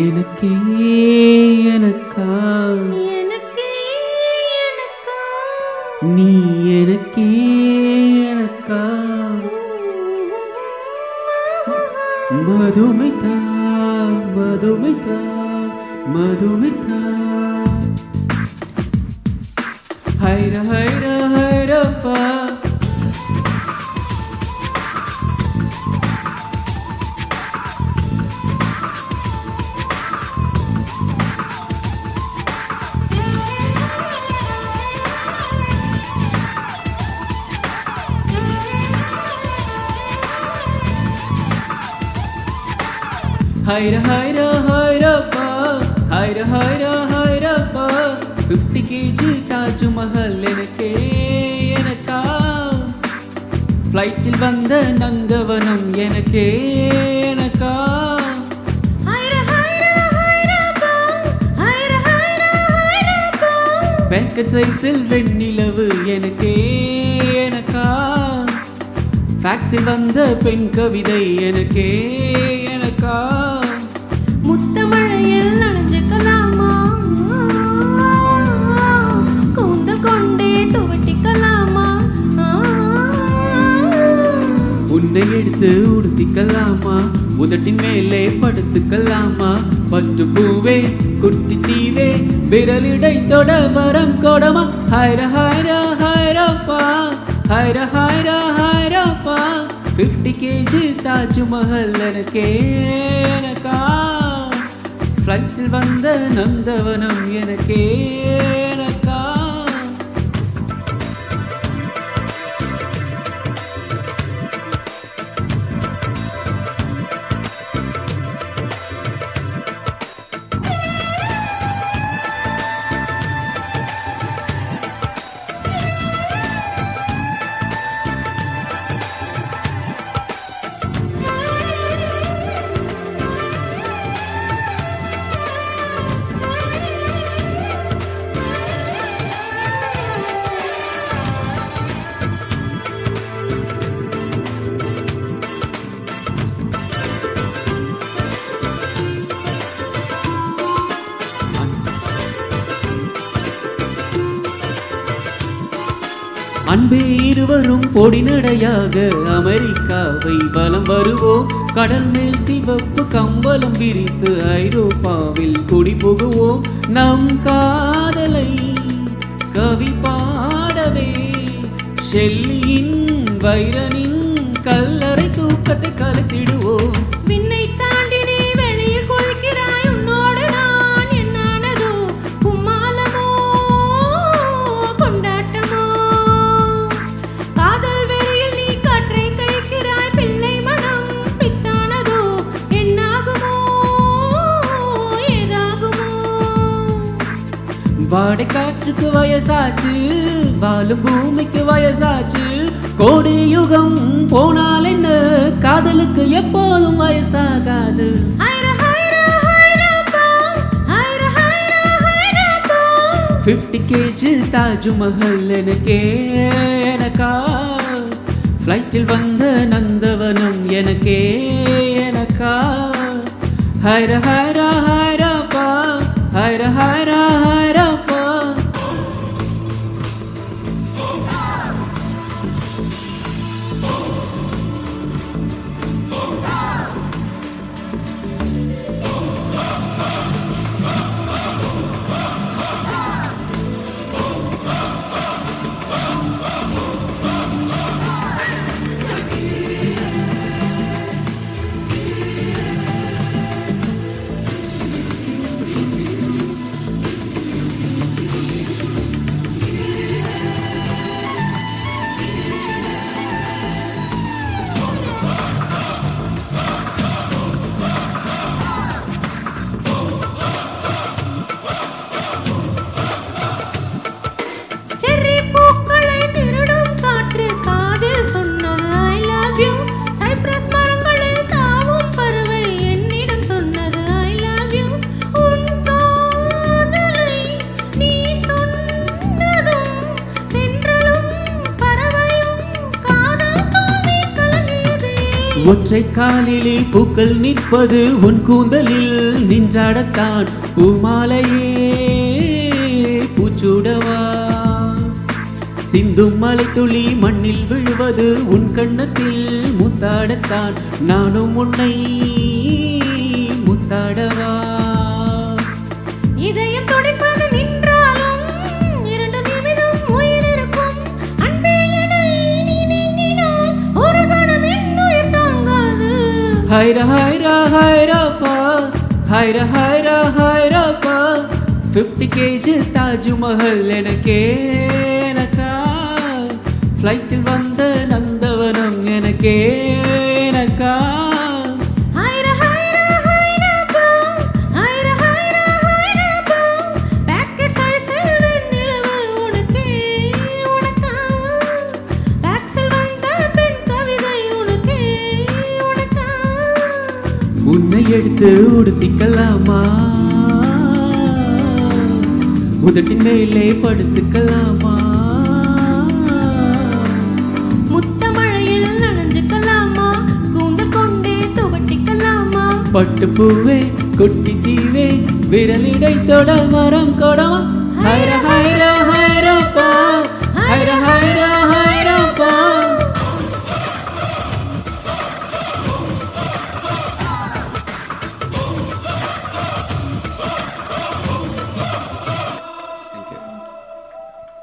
எனக்கே எனக்கா எனக்கே எனக்கா நீ எனக்கே எனக்கா மதுமிதா மதுமிதா மதுமிதா ஹைர ஹைர ஹைரப்பா ஹைர ஹைர ஹைரப்பா ஹைர ஹைர ஹைரப்பா 50 kg தாஜ்மஹல் எனக்கே எனக்கா ஃப்ளைட்டில் வந்த நந்தவனம் எனக்கே எனக்கா ஹைர ஹைர ஹைரப்பா ஹைர ஹைர ஹைரப்பா பேக்கெட் சைஸில் வெண்ணிலவு எனக்கே எனக்கா ஃபேக்ஸில் வந்த பெண் கவிதை எனக்கே எனக்கா முத்தமழையில் நனைஞ்சுக்கலாமா கூந்தல் கொண்டே துவட்டிக்கலாமா உன்னை எடுத்து உடுத்திக்கலாமா உதட்டின் மேலே படுத்துக்கலாமா பட்டு பூவே குட்டி தீவே விரலிடை தொட வரம் கொடமா ஹைர ஹைர ஹைரப்பா ஹைர ஹைர ஹைரப்பா 50 kg தாஜ்மஹல் எனக்கே எனக்கா ஃப்ளைட்டில் வந்த நந்தவனம் எனக்கே எனக்கா அன்பே இருவரும் பொடிநடையாக அமெரிக்காவை வலம் வருவோம் கடல் மேல் சிவப்பு கம்பளம் விரித்து ஐரோப்பாவில் குடி புகுவோம் நம் காதலை கவி பாடவே ஷெல்லியின் வைரனின் கல்லறை தூக்கத்தை கலத்திடுவோம் விண்ணை தாண்டி நீ வெளியில் கொள்கிறாய் உன்னோடு நான் என்னானதோ கும்மாளமோ கொண்டாட்டமோ காதல் வெறியில் நீ காற்றை கழிக்கிறாய் பிள்ளை மனம் பித்தானதோ என்னாகுமோ ஏதாகுமோ வாடை காற்றுக்கு வயசாச்சு வாழும் பூமிக்கு வயசாச்சு கோடி யுகம் போனால் என்ன காதலுக்கு எப்போதும் வயசாகாது ஹைர ஹைர ஹைரப்பா ஹைர ஹைர ஹைரப்பா 50 kg தாஜ்மஹல் எனக்கே எனக்கா ஃப்ளைட்டில் வந்த நந்தவனம் எனக்கே எனக்கா ஹைர ஹைர ஹைரப்பா ஹைர ஹைர ஹைரப்பா ஒற்றை காலிலே பூக்கள் நிற்பது உன் கூந்தலில் நின்றாடத்தான் பூமாலையே பூச்சூடவா சிந்தும் மலை துளி மண்ணில் விழுவது உன் கண்ணத்தில் முத்தாடத்தான் நானும் உன்னை முத்தாடவா இதயம் துடிப்பது நின்றாலும் 2 நிமிடம் உயிர் இருக்கும் அன்பே என்னை நீ நீங்கினால் ஒரு கணம் என் உயிர் தாங்காது ஹைரா ஹைரா ஹைராப்பா ஹைரா ஹைரா ஹைராப்பா 50 கேஜி தாஜ்மஹல் எனக்கே எனக்கா ஃப்ளைட்டில் வந்த நந்தவனம் எனக்கே எனக்கா ஹைரா ஹைரா ஹைராப்பா ஹைரா ஹைரா ஹைராப்பா பாக்கெட் சைஸில் வெண்ணிலவு உனக்கே உனக்கா பாக்ஸில் வந்த பெண் கவிதை உனக்கே உனக்கா உன்னை எடுத்து உடுத்திக்கலாமா உதட்டின் மேலே படுத்துக்கலாமா முத்தமழையில் நனைஞ்சுக்கலாமா கூந்தல் கொண்டே துவட்டிக்கலாமா பட்டு பூவே கொட்டி தீவே விரலிடை தொட மரம் கொடமா